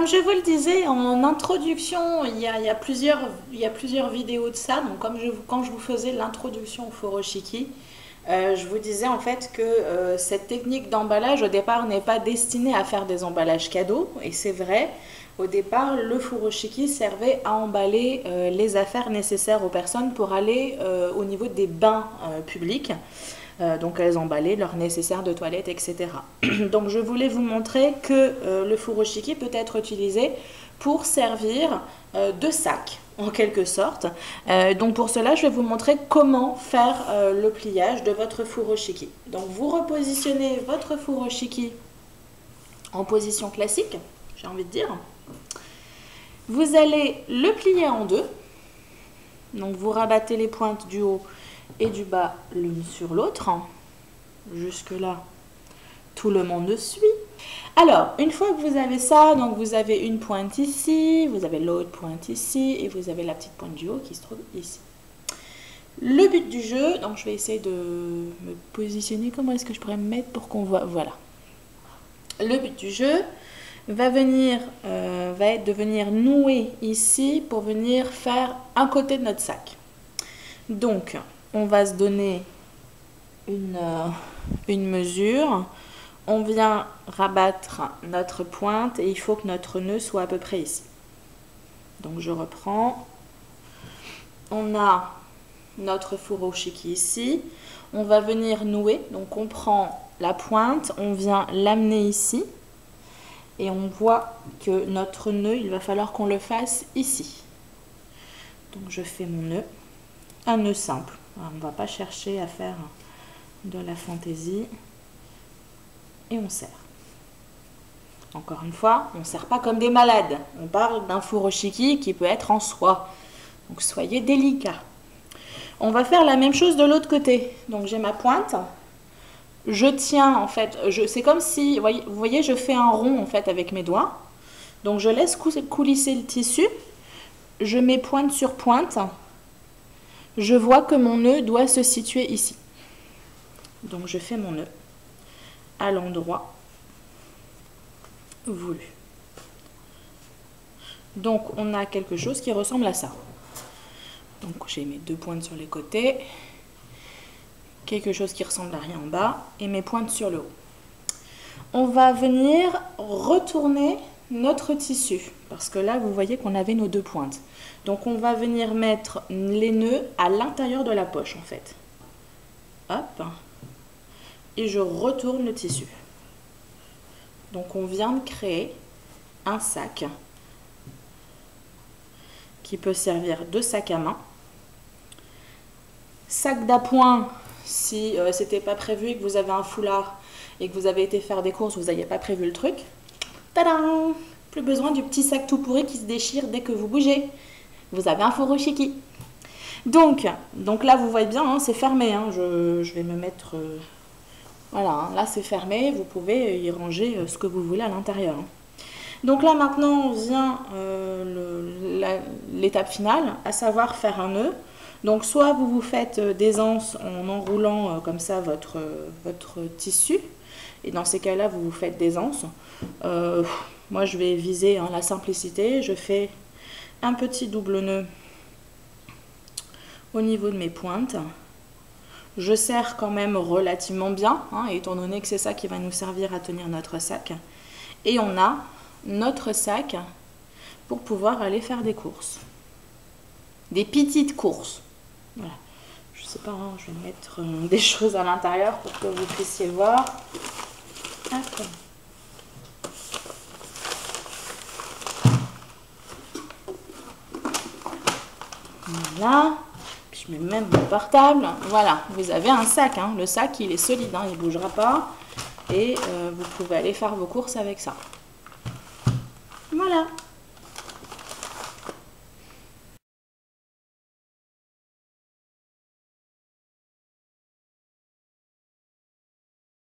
comme je vous le disais en introduction, il y a plusieurs vidéos de ça. Donc quand je vous faisais l'introduction au furoshiki, je vous disais en fait que cette technique d'emballage au départ n'est pas destinée à faire des emballages cadeaux. Et c'est vrai, au départ, le furoshiki servait à emballer les affaires nécessaires aux personnes pour aller au niveau des bains publics. Donc elles emballaient leur nécessaire de toilette, etc. Donc je voulais vous montrer que le furoshiki peut être utilisé pour servir de sac, en quelque sorte. Donc pour cela, je vais vous montrer comment faire le pliage de votre furoshiki. Donc vous repositionnez votre furoshiki en position classique, j'ai envie de dire. Vous allez le plier en deux. Donc vous rabattez les pointes du haut et du bas l'une sur l'autre. Jusque là, tout le monde suit. Alors, une fois que vous avez ça, donc vous avez une pointe ici, vous avez l'autre pointe ici, et vous avez la petite pointe du haut qui se trouve ici. Le but du jeu, donc je vais essayer de me positionner, comment est-ce que je pourrais me mettre pour qu'on voit, voilà. Le but du jeu va être de venir nouer ici pour venir faire un côté de notre sac. Donc, on va se donner une mesure. On vient rabattre notre pointe et il faut que notre nœud soit à peu près ici. Donc, je reprends. On a notre furoshiki ici. On va venir nouer. Donc, on prend la pointe, on vient l'amener ici. Et on voit que notre nœud, il va falloir qu'on le fasse ici. Donc, je fais mon nœud. Un nœud simple. Alors, on ne va pas chercher à faire de la fantaisie. Et on serre. Encore une fois, on ne serre pas comme des malades. On parle d'un furoshiki qui peut être en soie. Donc soyez délicats. On va faire la même chose de l'autre côté. Donc j'ai ma pointe. Je tiens en fait, c'est comme si, vous voyez, je fais un rond en fait avec mes doigts. Donc je laisse coulisser le tissu. Je mets pointe sur pointe. Je vois que mon nœud doit se situer ici. Donc je fais mon nœud à l'endroit voulu. Donc on a quelque chose qui ressemble à ça. Donc j'ai mes deux pointes sur les côtés, quelque chose qui ressemble à rien en bas et mes pointes sur le haut. On va venir retourner notre tissu parce que là vous voyez qu'on avait nos deux pointes. Donc on va venir mettre les nœuds à l'intérieur de la poche en fait. Hop. Et je retourne le tissu. Donc on vient de créer un sac qui peut servir de sac à main. Sac d'appoint si c'était pas prévu et que vous avez un foulard et que vous avez été faire des courses, vous n'aviez pas prévu le truc. Tadam! Plus besoin du petit sac tout pourri qui se déchire dès que vous bougez. Vous avez un furoshiki. Donc là, vous voyez bien, hein, c'est fermé. Hein, je vais me mettre... voilà, hein, là c'est fermé. Vous pouvez y ranger ce que vous voulez à l'intérieur. Hein. Donc là, maintenant, vient l'étape finale, à savoir faire un nœud. Donc soit vous vous faites des anses en enroulant comme ça votre tissu. Et dans ces cas-là, vous vous faites des anses. Moi, je vais viser la simplicité. Je fais un petit double nœud au niveau de mes pointes. Je serre quand même relativement bien, hein, étant donné que c'est ça qui va nous servir à tenir notre sac. Et on a notre sac pour pouvoir aller faire des courses. Des petites courses. Voilà. Je sais pas, hein, je vais mettre des choses à l'intérieur pour que vous puissiez voir. Hop. Voilà. Puis je mets même mon portable. Voilà, vous avez un sac. Hein. Le sac, il est solide, hein, il ne bougera pas. Et vous pouvez aller faire vos courses avec ça. Voilà.